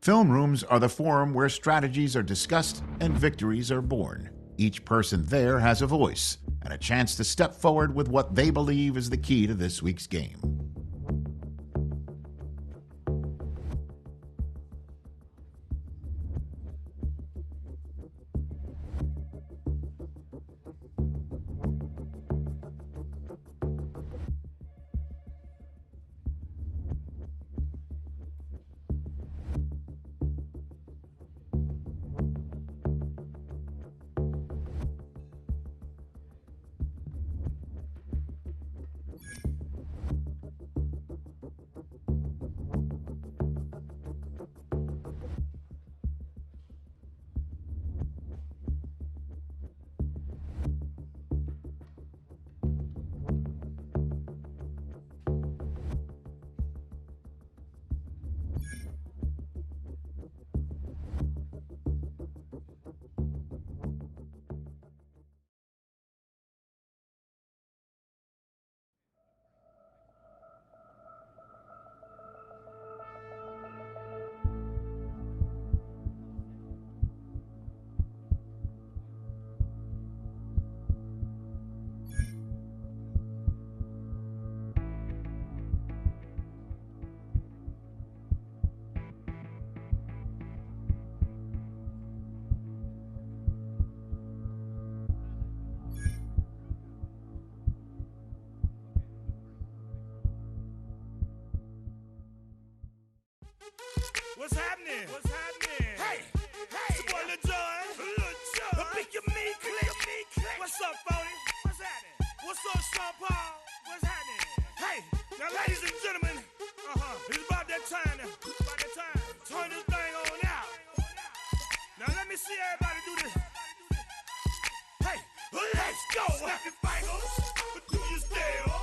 Film rooms are the forum where strategies are discussed and victories are born. Each person there has a voice and a chance to step forward with what they believe is the key to this week's game. What's happening? What's happening? Hey, it's your boy Lil Jon. A pick your meat click. What's up, Phony? What's happening? What's up, Sean Paul? What's happening? Hey, now ladies and gentlemen, it's about that time now. Turn this thing on out. Now let me see everybody do this. Hey, let's go. Snap your fingers, but do you still?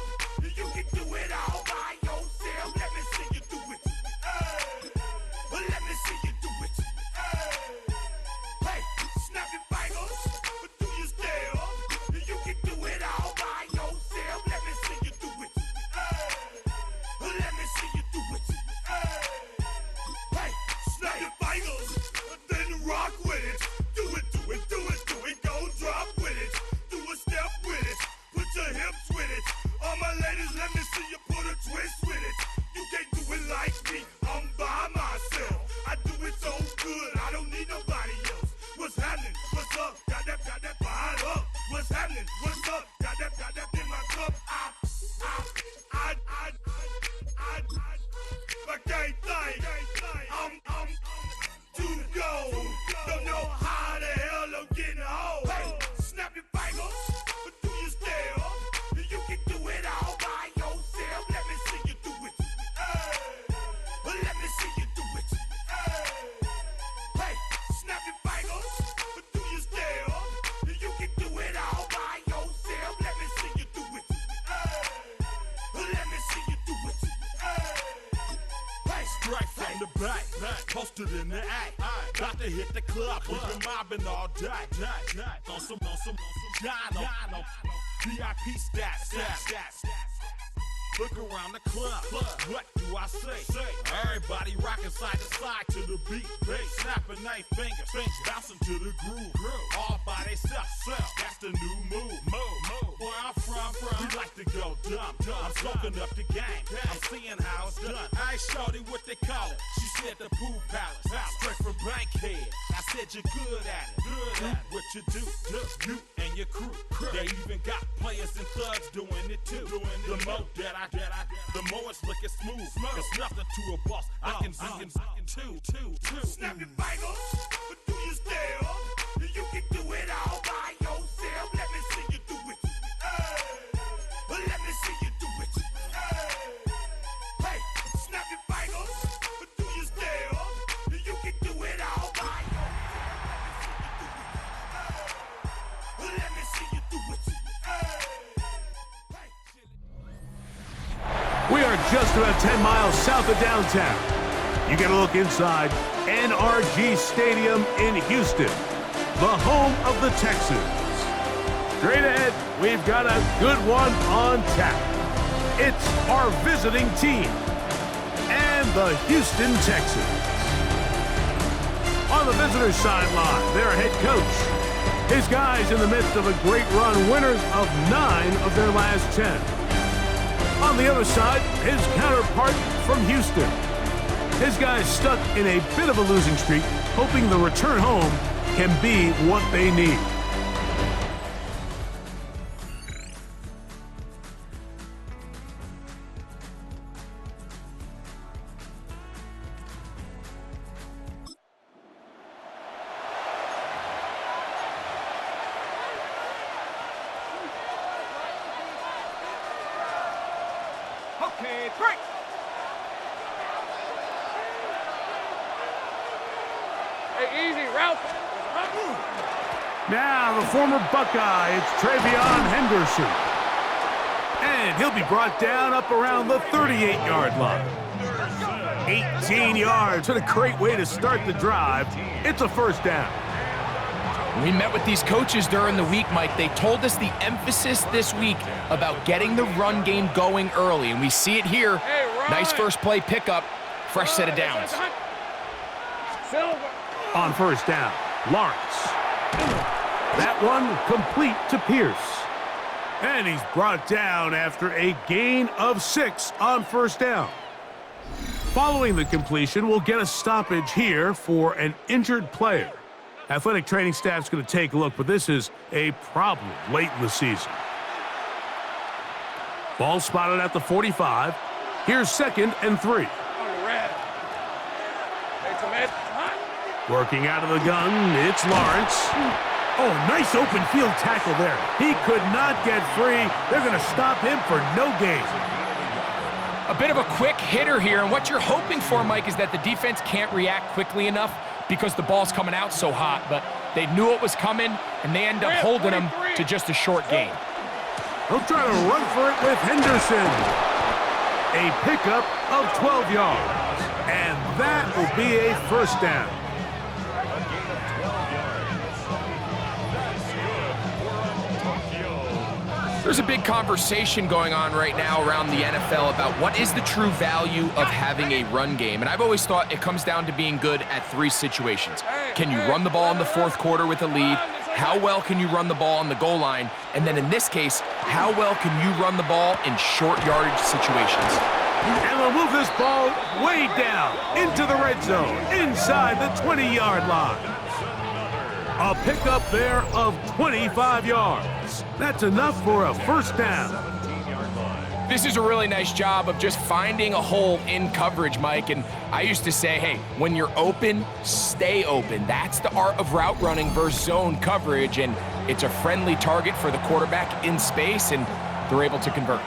You can do it all by yourself. Let me see you do it. Let me see you do it. Hey, snap your fingers, but do you still? You can do it all by yourself. Let me see you do it. Let me see you do it. Hey, snap your fingers, then rock with it. Do it, do it, do it, do it. Go drop with it. Do a step with it. Put your hips with it. All my ladies, let me see you put a twist with it. You can't do it like me. I'm by myself. I do it so good, I don't need nobody else. What's happening? What's up? Got that fired up. What's happening? What's up? Got that in my cup. I can't think. I'm to go. Don't know how the hell I'm getting home. Hey, snap your fingers, but do you still? You can do it all by yourself. Let me see you do it. Let me see you do it. Hey, snap your fingers, but do you still? You can do it all by yourself. Let me see you do it. Let me see you do it. Hey, Straight from the back, posted in the act. Got to hit the club, we've been mobbing all day. On some Jono, VIP stats. Look around the club, what do I say? Everybody rocking side to side to the beat. Snapping their fingers, bouncing to the groove. All by themselves, that's the new move. Where I'm from, we like to go dumb. I'm soaking up the game, I'm seeing how it's done. I ain't shorty what they call it. She said the pool palace, straight from Bankhead. I said you're good at it. Do what you do, you and your crew. They even got players and thugs doing it too. The more that I get, the more it's looking smooth. It's nothing to a boss. I can two. snap your fingers, but do you still? You can do it all by yourself. Let me see you do it. Let me see you do it. Hey, snap your fingers, but do you still? You can do it all by yourself. Let me see you do it. We are just about 10 miles south of downtown. You get a look inside NRG Stadium in Houston, the home of the Texans. Straight ahead, we've got a good one on tap. It's our visiting team and the Houston Texans. On the visitor's sideline, their head coach. His guys in the midst of a great run, winners of 9 of their last 10. On the other side, his counterpart from Houston. His guys stuck in a bit of a losing streak, hoping the return home can be what they need. Okay, break. Hey, easy, Ralph. Now, the former Buckeye, it's Travion Henderson. And he'll be brought down up around the 38-yard line. 18 yards. What a great way to start the drive. It's a first down. We met with these coaches during the week, Mike. They told us the emphasis this week about getting the run game going early, and we see it here. Nice first play pickup, fresh set of downs. On first down, Lawrence. That one complete to Pierce. And he's brought down after a gain of 6 on first down. Following the completion, we'll get a stoppage here for an injured player. Athletic training staff's going to take a look, but this is a problem late in the season. Ball spotted at the 45. Here's 2nd and 3. Working out of the gun, it's Lawrence. Oh, nice open field tackle there. He could not get free. They're going to stop him for no gain. A bit of a quick hitter here, and what you're hoping for, Mike, is that the defense can't react quickly enough because the ball's coming out so hot, but they knew it was coming, and they end up holding him to just a short gain. He'll try to run for it with Henderson. A pickup of 12 yards, and that will be a first down. There's a big conversation going on right now around the NFL about what is the true value of having a run game. And I've always thought it comes down to being good at 3 situations. Can you run the ball in the 4th quarter with a lead? How well can you run the ball on the goal line? And then in this case, how well can you run the ball in short yardage situations? And they'll move this ball way down into the red zone, inside the 20-yard line. A pickup there of 25 yards. That's enough for a first down. This is a really nice job of just finding a hole in coverage, Mike. And I used to say, hey, when you're open, stay open. That's the art of route running versus zone coverage. And it's a friendly target for the quarterback in space, and they're able to convert.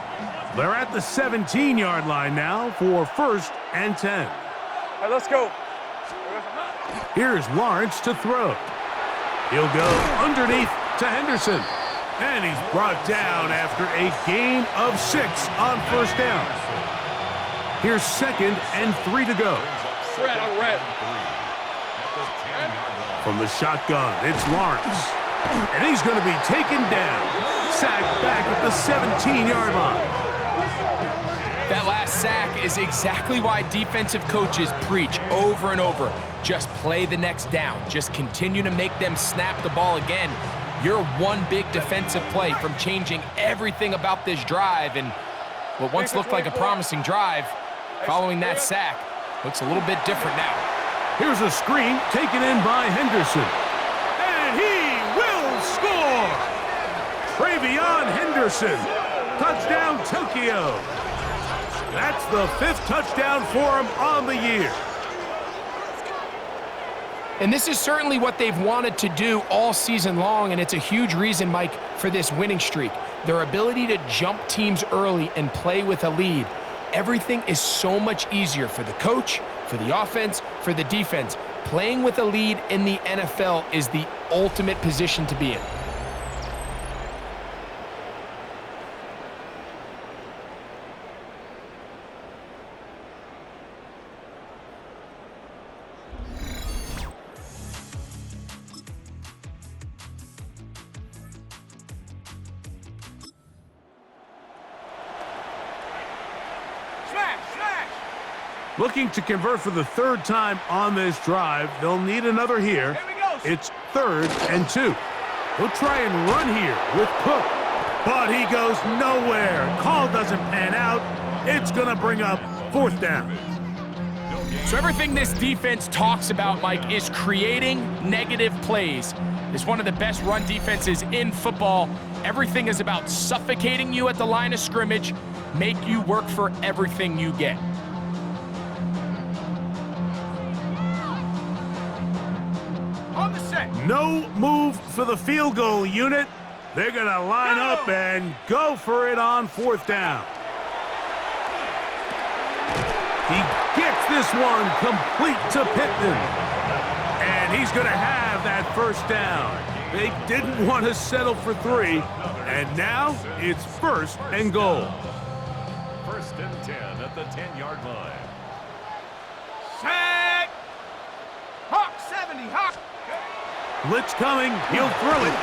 They're at the 17-yard line now for 1st and 10. All right, let's go. Here's Lawrence to throw. He'll go underneath to Henderson. And he's brought down after a gain of 6 on first down. Here's 2nd and 3 to go. Red on red. From the shotgun, it's Lawrence. And he's going to be taken down. Sacked back at the 17-yard line. That last sack is exactly why defensive coaches preach over and over. Just play the next down. Just continue to make them snap the ball again. You're one big defensive play from changing everything about this drive, and what once looked like a promising drive, following that sack, looks a little bit different now. Here's a screen taken in by Henderson. And he will score! Travion Henderson. Touchdown, Tokyo. That's the 5th touchdown for him on the year. And this is certainly what they've wanted to do all season long, and it's a huge reason, Mike, for this winning streak. Their ability to jump teams early and play with a lead. Everything is so much easier for the coach, for the offense, for the defense. Playing with a lead in the NFL is the ultimate position to be in. Looking to convert for the third time on this drive. They'll need another here. It's 3rd and 2. He'll try and run here with Cook, but he goes nowhere. Call doesn't pan out. It's going to bring up 4th down. So everything this defense talks about, Mike, is creating negative plays. It's one of the best run defenses in football. Everything is about suffocating you at the line of scrimmage, make you work for everything you get. On the set. No move for the field goal unit. They're going to line up and go for it on 4th down. He gets this one complete to Pittman. And he's going to have that 1st down. They didn't want to settle for 3. And now it's 1st and goal. 1st and 10 at the 10-yard line. Set. Hawk 70. Hawk. Blitz coming. He'll throw it.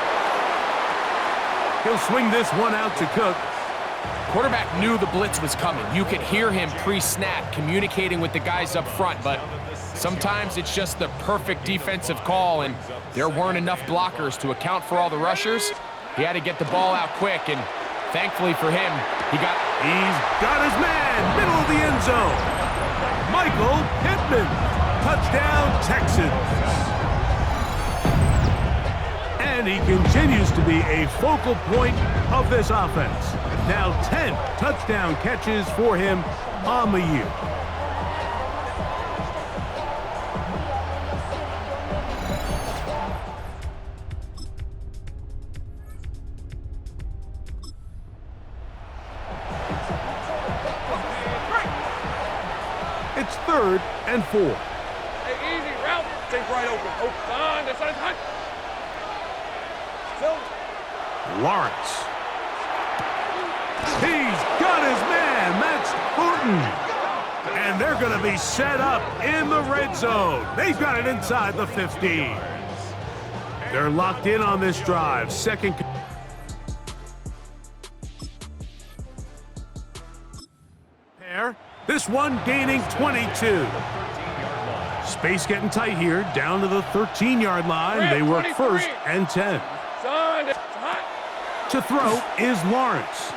He'll swing this one out to Cook. Quarterback knew the blitz was coming. You could hear him pre-snap communicating with the guys up front, but sometimes it's just the perfect defensive call, and there weren't enough blockers to account for all the rushers. He had to get the ball out quick, and thankfully for him, he's got his man, middle of the end zone. Michael Pittman, touchdown Texans. And he continues to be a focal point of this offense. Now 10 touchdown catches for him on the year. It's 3rd and 4. Hey, easy route. Stay right open. Oh, on the side. Lawrence. He's got his man. That's Horton. And they're going to be set up in the red zone. They've got it inside the 15. They're locked in on this drive. 2nd. This one gaining 22. Space getting tight here. Down to the 13-yard line. They work 1st and 10. To throw is Lawrence.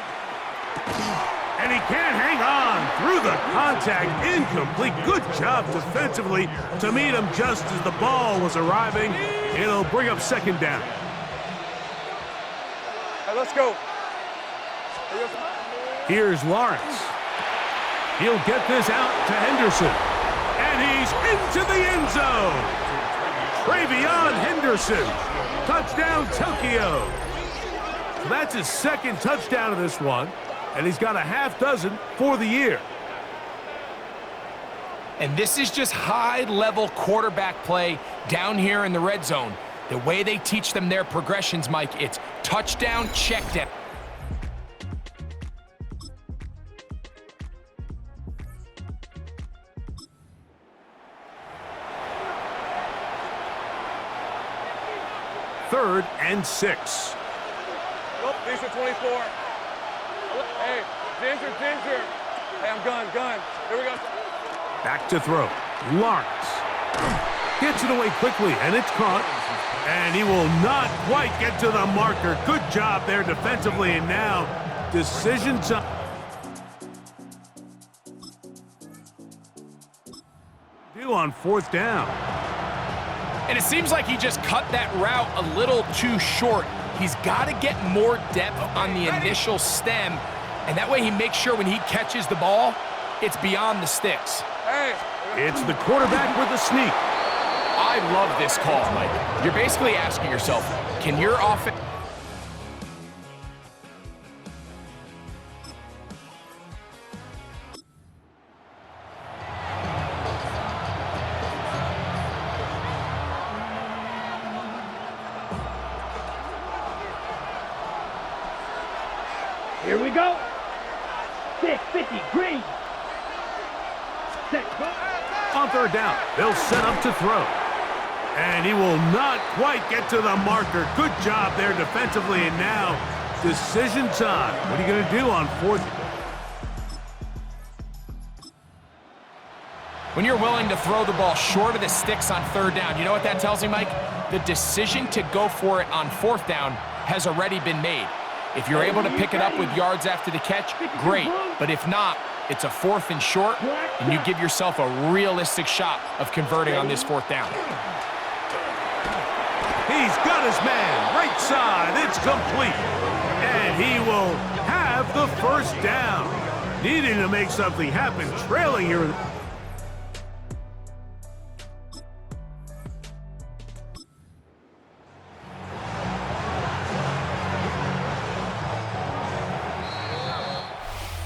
And he can't hang on through the contact. Incomplete. Good job defensively to meet him just as the ball was arriving. It'll bring up 2nd down. Hey, let's go. Here's Lawrence. He'll get this out to Henderson. And he's into the end zone. Travion Henderson. Touchdown, Tokyo. So that's his 2nd touchdown of this one, and he's got a half dozen for the year. And this is just high-level quarterback play down here in the red zone. The way they teach them their progressions, Mike, it's touchdown, check down. Third and 6. Nope, these are 24. Hey, Ginger. Hey, I'm gun. Here we go. Back to throw. Lawrence. Gets it away quickly, and it's caught. And he will not quite get to the marker. Good job there defensively, and now decision time. On 4th down. And it seems like he just cut that route a little too short. He's got to get more depth on the initial stem, and that way he makes sure when he catches the ball, it's beyond the sticks. Hey. It's the quarterback with the sneak. I love this call, Mike. You're basically asking yourself, can your offense... Here we go. 650 green. Set, go. On 3rd down, they'll set up to throw. And he will not quite get to the marker. Good job there defensively, and now decision time. What are you going to do on 4th? When you're willing to throw the ball short of the sticks on third down, you know what that tells me, Mike? The decision to go for it on fourth down has already been made. If you're able to pick it up with yards after the catch, great. But if not, it's a 4th and short, and you give yourself a realistic shot of converting on this 4th down. He's got his man, right side, it's complete. And he will have the first down. Needing to make something happen, trailing here.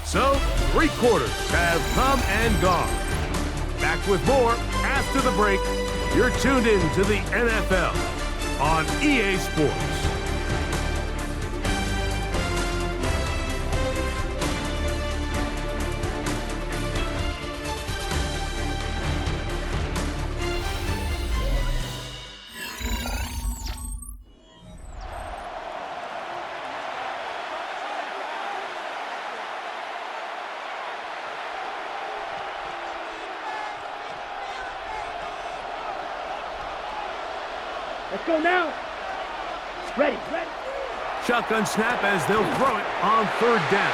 So, 3 quarters have come and gone. Back with more after the break. You're tuned in to the NFL on EA Sports. Let's go now. Ready. Shotgun snap as they'll throw it on 3rd down.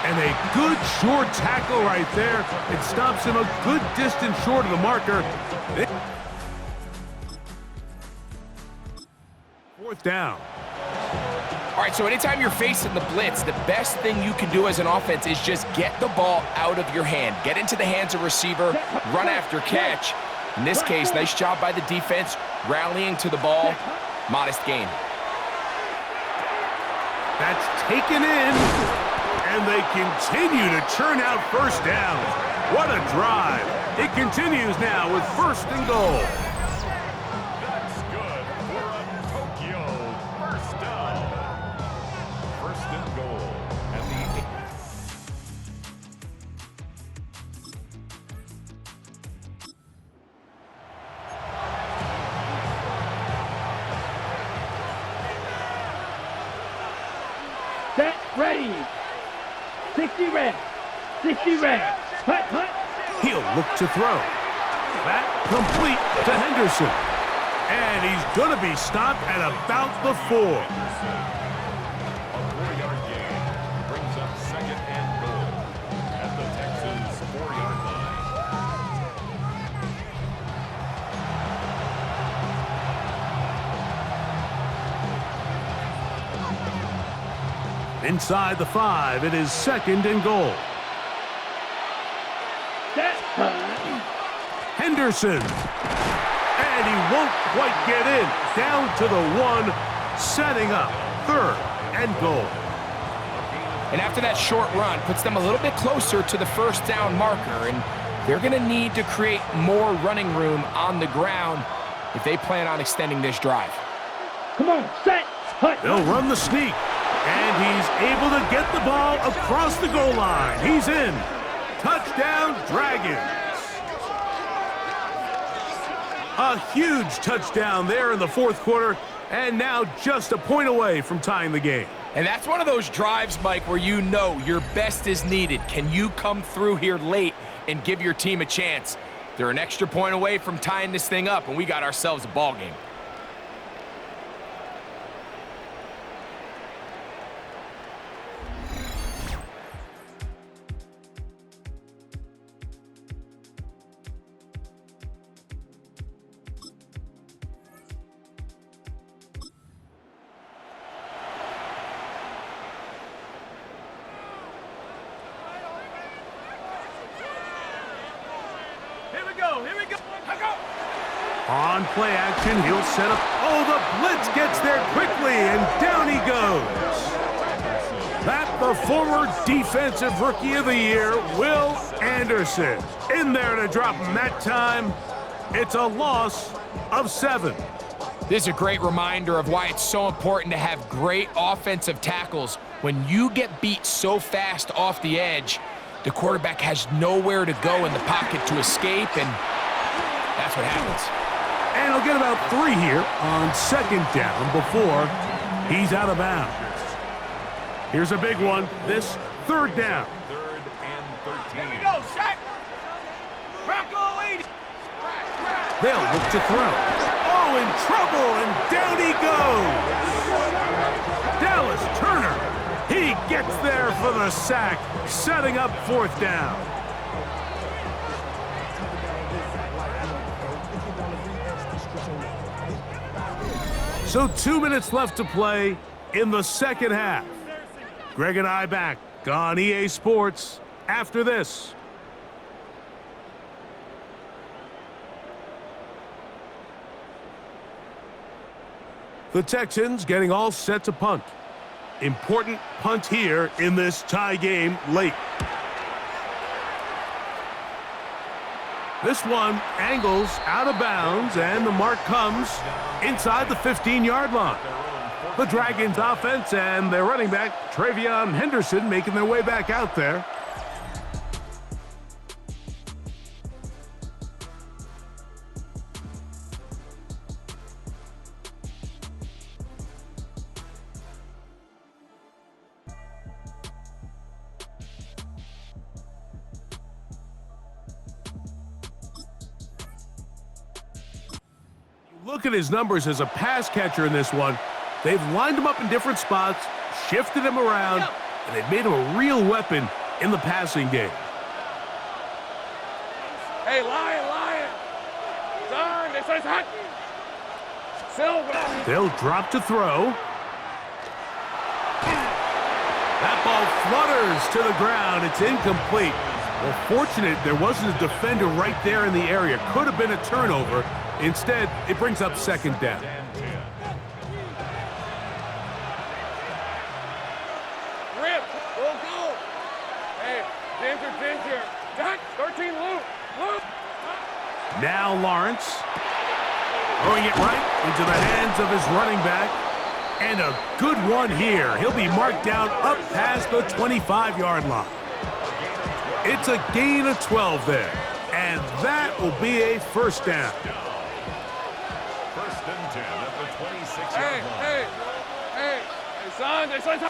And a good short tackle right there. It stops him a good distance short of the marker. 4th down. All right, so anytime you're facing the blitz, the best thing you can do as an offense is just get the ball out of your hand. Get into the hands of receiver, run after catch. In this case, nice job by the defense, rallying to the ball. Modest gain. That's taken in, and they continue to churn out first downs. What a drive. It continues now with 1st and goal. That's good for a Tokyo first down. 1st and goal at the 8. Set. Ready. 60 red. 60 red. Hut. He'll look to throw. That complete to Henderson. And he's going to be stopped at about the 4. A 4-yard gain brings up 2nd and goal at the Texans' 4-yard line. Inside the 5, it is 2nd and goal. Set. Henderson. And he won't quite get in. Down to the 1, setting up 3rd and goal. And after that short run, puts them a little bit closer to the 1st down marker, and they're going to need to create more running room on the ground if they plan on extending this drive. Come on. Set. Hut. They'll run the sneak. And he's able to get the ball across the goal line. He's in. Touchdown, Dragons. A huge touchdown there in the 4th quarter, and now just a point away from tying the game. And that's one of those drives, Mike, where you know your best is needed. Can you come through here late and give your team a chance? They're an extra point away from tying this thing up, and we got ourselves a ball game. On play action, he'll set up. Oh, the blitz gets there quickly, and down he goes. That the former Defensive Rookie of the Year, Will Anderson. In there to drop him that time. It's a loss of 7. This is a great reminder of why it's so important to have great offensive tackles. When you get beat so fast off the edge, the quarterback has nowhere to go in the pocket to escape, and that's what happens. And he'll get about 3 here on 2nd down before he's out of bounds. Here's a big one. This 3rd down. 3rd and 13. Here we go, Shaq. Rocco. They'll look to throw. Oh, in trouble, and down he goes. Dallas Turner, he gets there for the sack, setting up 4th down. So 2 minutes left to play in the second half. Greg and I back on EA Sports after this. The Texans getting all set to punt. Important punt here in this tie game late. This one angles out of bounds, and the mark comes inside the 15-yard line. The Dragons offense and their running back, Travion Henderson, making their way back out there. Look at his numbers as a pass catcher in this one. They've lined him up in different spots, shifted him around, and they've made him a real weapon in the passing game. Hey, Lion! Son, this is hot! Silver! They'll drop to throw. That ball flutters to the ground. It's incomplete. Well, fortunate there wasn't a defender right there in the area. Could have been a turnover. Instead, it brings up 2nd down. Rip! Go! Hey, Ginger! Dot, 13, Luke! Now Lawrence throwing it right into the hands of his running back. And a good one here. He'll be marked down up past the 25-yard line. It's a gain of 12 there. And that will be a 1st down. 1st and 10 at the 26-yard line. Hey, son, here we go.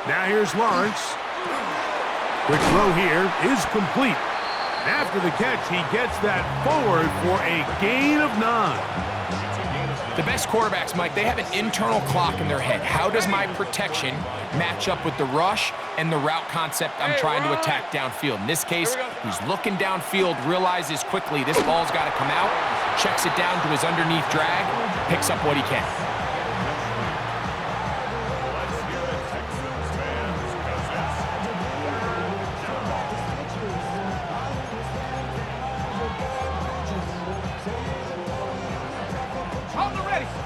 Now here's Lawrence. Quick throw here is complete. And after the catch, he gets that forward for a gain of 9. The best quarterbacks, Mike, they have an internal clock in their head. How does my protection match up with the rush and the route concept I'm trying to attack downfield? In this case, he's looking downfield, realizes quickly this ball's got to come out, checks it down to his underneath drag, picks up what he can. Let's hear the Texans fans, 'cause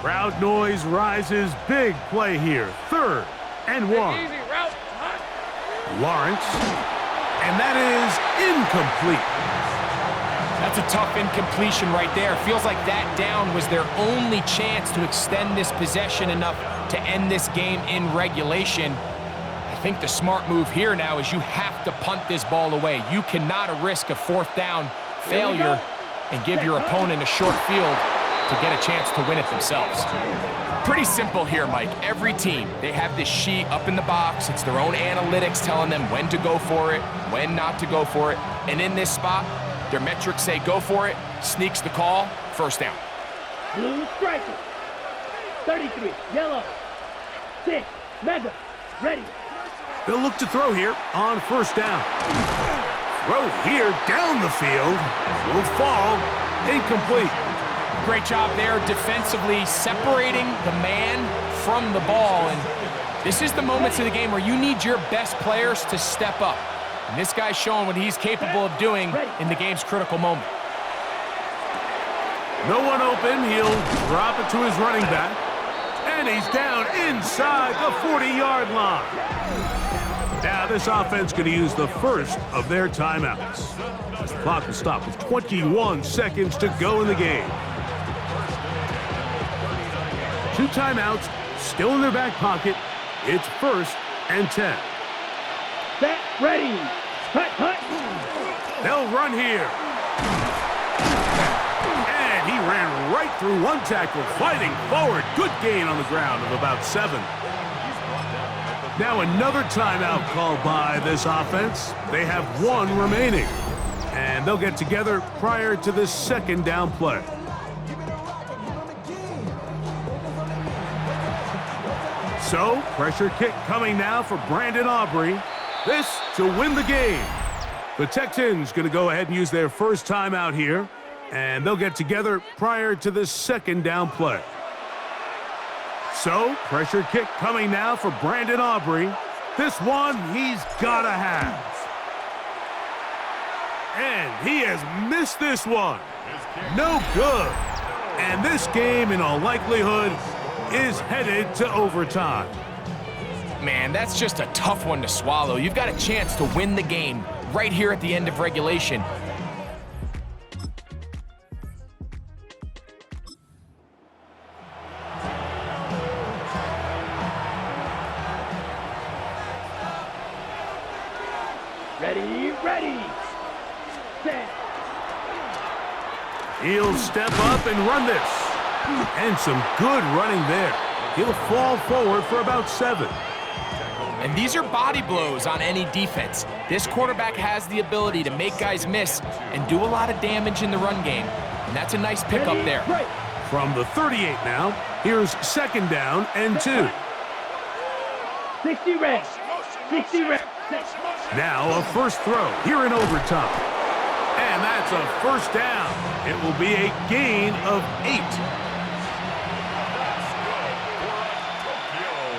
Crowd noise rises. Big play here. 3rd and 1. Easy route. Lawrence. And that is incomplete. That's a tough incompletion right there. Feels like that down was their only chance to extend this possession enough to end this game in regulation. I think the smart move here now is you have to punt this ball away. You cannot risk a 4th down failure and give your opponent a short field to get a chance to win it themselves. Pretty simple here, Mike. Every team, they have this sheet up in the box. It's their own analytics telling them when to go for it, when not to go for it. And in this spot, their metrics say go for it, sneaks the call, 1st down. Blue striker. 33, yellow. 6, mega, ready. They'll look to throw here on 1st down. Throw here down the field. Will fall. Incomplete. Great job there defensively, separating the man from the ball. And this is the moments of the game where you need your best players to step up. And this guy's showing what he's capable of doing in the game's critical moment. No one open. He'll drop it to his running back. And he's down inside the 40-yard line. Now this offense going to use the 1st of their timeouts. This clock will stop with 21 seconds to go in the game. 2 timeouts still in their back pocket. It's 1st and 10. Set, ready. Hut. They'll run here. And he ran right through one tackle, fighting forward. Good gain on the ground of about 7. Now another timeout called by this offense. They have 1 remaining. and they'll get together prior to this second down play. So, pressure kick coming now for Brandon Aubrey. This to win the game. The Texans going to go ahead and use their first timeout here, and they'll get together prior to this second down play. So, pressure kick coming now for Brandon Aubrey. This one he's got to have. And he has missed this one. No good. And this game, in all likelihood, is headed to overtime. Man, that's just a tough one to swallow. You've got a chance to win the game right here at the end of regulation. Ready, set. He'll step up and run this. And some good running there. He'll fall forward for about 7. And these are body blows on any defense. This quarterback has the ability to make guys miss and do a lot of damage in the run game. And that's a nice pickup there. From the 38 now, here's second down and 2. 60 reps. 60 reps. Now a first throw here in overtime. And that's a first down. It will be a gain of 8.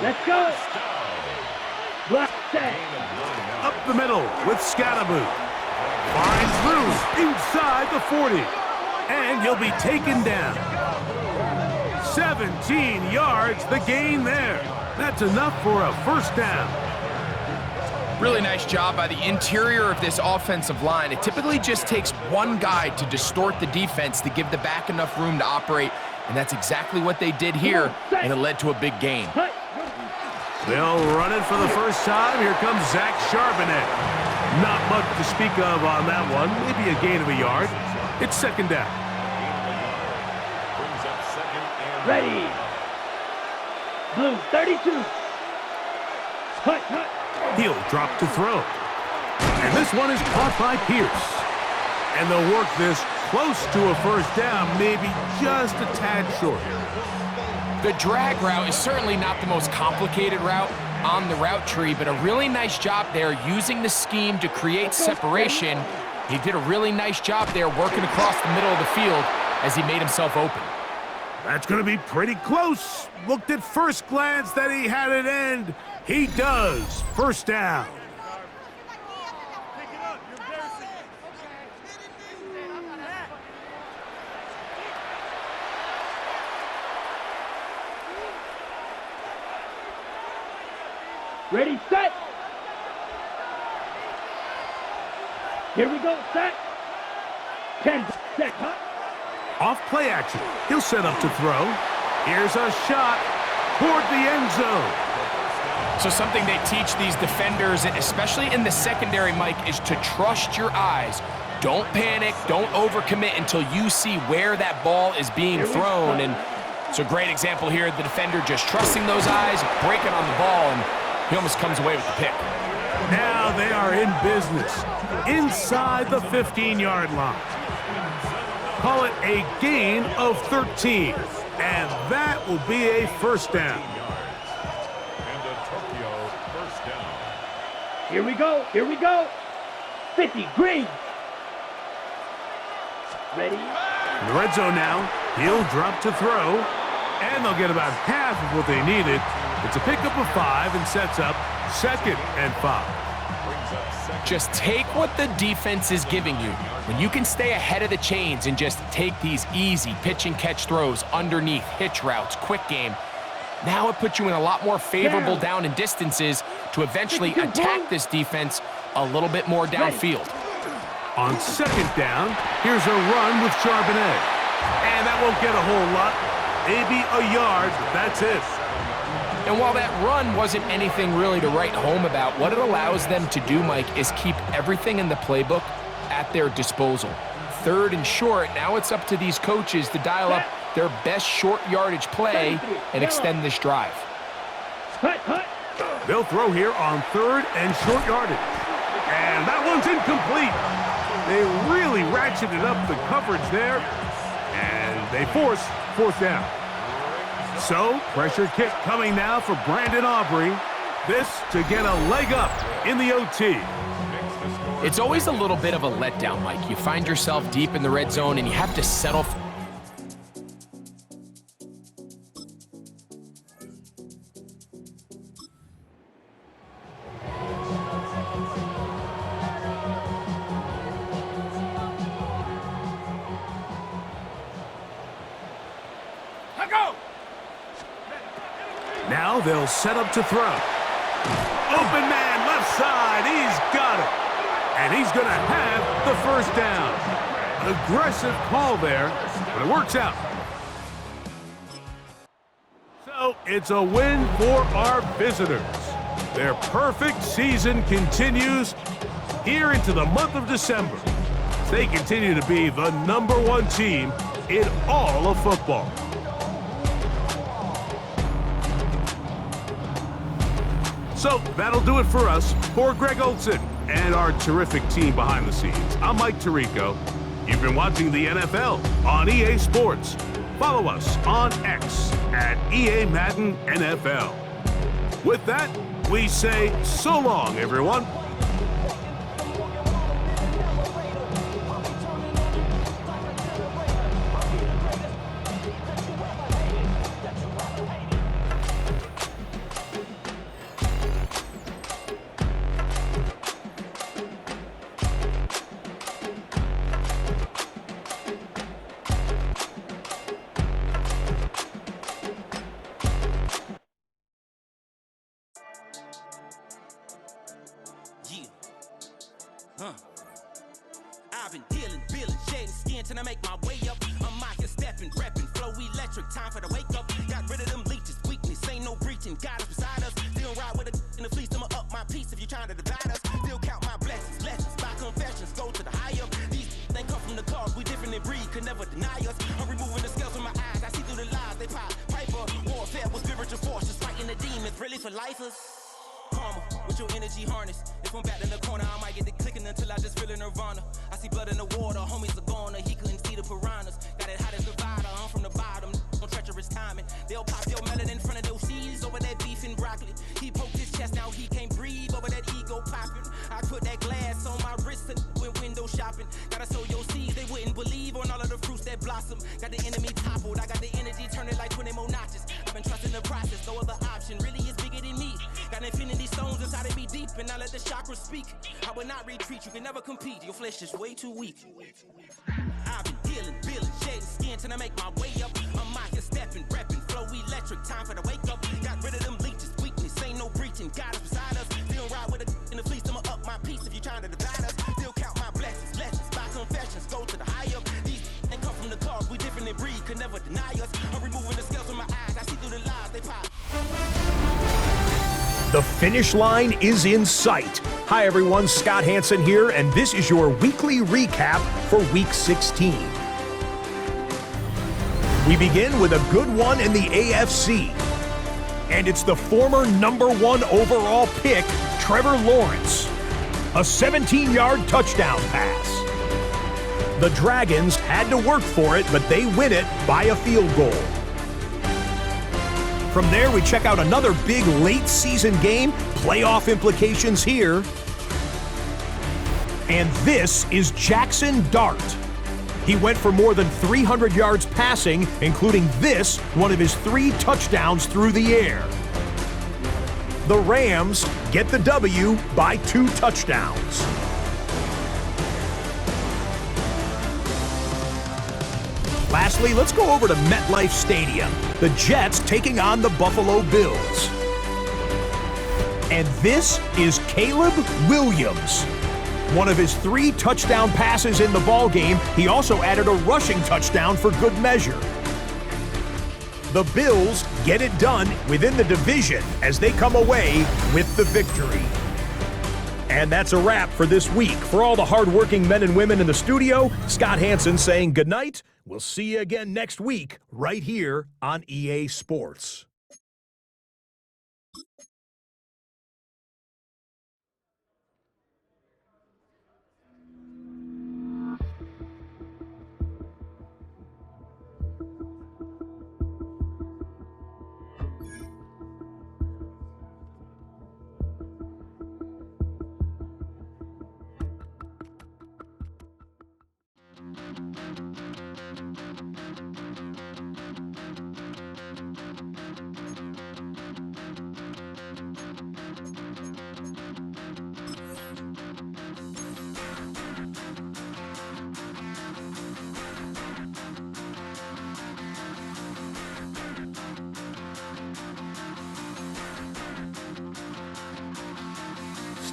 Let's go. Block set. Up the middle with Scatterboot. Finds room inside the 40. And he'll be taken down. 17 yards, the gain there. That's enough for a first down. Really nice job by the interior of this offensive line. It typically just takes one guy to distort the defense to give the back enough room to operate, and that's exactly what they did here, and it led to a big gain. They'll run it for the first time. Here comes Zach Charbonnet. Not much to speak of on that one. Maybe a gain of a yard. It's second down. Ready. Blue 32. Hut. He'll drop to throw. And this one is caught by Pierce. And they'll work this close to a first down, maybe just a tad short. The drag route is certainly not the most complicated route on the route tree, but a really nice job there using the scheme to create separation. He did a really nice job there working across the middle of the field as he made himself open. That's going to be pretty close. Looked at first glance that he had it end. He does. First down. Ready, set. Here we go, set. 10 set, hut. Off play action. He'll set up to throw. Here's a shot toward the end zone. So something they teach these defenders, especially in the secondary, Mike, is to trust your eyes. Don't panic, don't overcommit until you see where that ball is being thrown. And it's a great example here, the defender just trusting those eyes, breaking on the ball, and he almost comes away with the pick. Now they are in business, inside the 15-yard line. Call it a gain of 13, and that will be a first down. Here we go. 50, green. Ready. In the red zone now, he'll drop to throw, and they'll get about half of what they needed. It's a pickup of 5 and sets up second and 5. Just take what the defense is giving you. When you can stay ahead of the chains and just take these easy pitch and catch throws underneath, hitch routes, quick game, now it puts you in a lot more favorable down and distances to eventually attack this defense a little bit more downfield. On second down, here's a run with Charbonnet. And that won't get a whole lot. Maybe a yard, that's it. And while that run wasn't anything really to write home about, what it allows them to do, Mike, is keep everything in the playbook at their disposal. Third and short, now it's up to these coaches to dial up their best short yardage play and extend this drive. They'll throw here on third and short yardage. And that one's incomplete. They really ratcheted up the coverage there, and they force fourth down. So, pressure kick coming now for Brandon Aubrey. This to get a leg up in the OT. It's always a little bit of a letdown, Mike. You find yourself deep in the red zone and you have to settle. Now they'll set up to throw. Open man, left side, he's got it. And he's going to have the first down. An aggressive call there, but it works out. So it's a win for our visitors. Their perfect season continues here into the month of December. They continue to be the #1 team in all of football. So that'll do it for us. For Greg Olson and our terrific team behind the scenes, I'm Mike Tirico. You've been watching the NFL on EA Sports. Follow us on X at EA Madden NFL. With that, we say so long, everyone. I've been dealing, shedding skin till I make my way up. I'm out here stepping, repping, flow electric, time for the wake up. Got rid of them leeches, weakness, ain't no breaching. God is beside us, still ride with a in the fleece. I'ma up my piece if you're trying to divide us. Still count my blessings, lessons, my confessions, go to the high up. These they come from the cause, we different in breed, could never deny us. I'm removing the scales from my eyes, I see through the lies they pop. Piper, warfare with spiritual forces, fighting the demons, really for lifers. Karma, with your energy harness. If I'm back in the corner, I might get the clicking until I just feel a nirvana. I see blood in the water, homies are gone, he couldn't see the piranhas. Got it hot as divider, I'm from the bottom, no treacherous timing. They'll pop your melon in front of those seeds over that beef and broccoli. He poked his chest, now he can't breathe over that ego popping. I put that glass on my wrist and went window shopping. Gotta sow your seeds, they wouldn't believe on all of the fruits that blossom. Got the enemy toppled, I got the energy turning like 20 more notches. I've been trusting the process, no other option really is bigger than me. Got infinity stones inside of me deep, and I let the chakras speak. I will not retreat, you can never compete, your flesh is way too weak. I've been dealing, shedding skin till I make my way up. I'm out here stepping, repping, flow electric, time for the wake up. Got rid of them leeches, weakness, ain't no breaching. God is beside us, still ride with a in the fleece. I'ma up my piece if you're trying to divide us. Still count my blessings, lessons, my confessions, go to the high up. These they come from the cause, we different in breed, could never deny us. I'm removing the scales from my eyes, I see through the lies they pop. The finish line is in sight. Hi everyone, Scott Hansen here, and this is your weekly recap for Week 16. We begin with a good one in the AFC. And it's the former #1 overall pick, Trevor Lawrence. A 17-yard touchdown pass. The Dragons had to work for it, but they win it by a field goal. From there, we check out another big late-season game, playoff implications here. And this is Jackson Dart. He went for more than 300 yards passing, including this, one of his 3 touchdowns through the air. The Rams get the W by 2 touchdowns. Lastly, let's go over to MetLife Stadium. The Jets taking on the Buffalo Bills. And this is Caleb Williams. One of his 3 touchdown passes in the ballgame. He also added a rushing touchdown for good measure. The Bills get it done within the division as they come away with the victory. And that's a wrap for this week. For all the hardworking men and women in the studio, Scott Hansen saying goodnight. We'll see you again next week right here on EA Sports.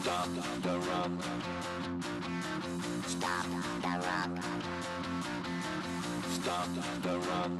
Stop the run. Stop the run. Stop the run.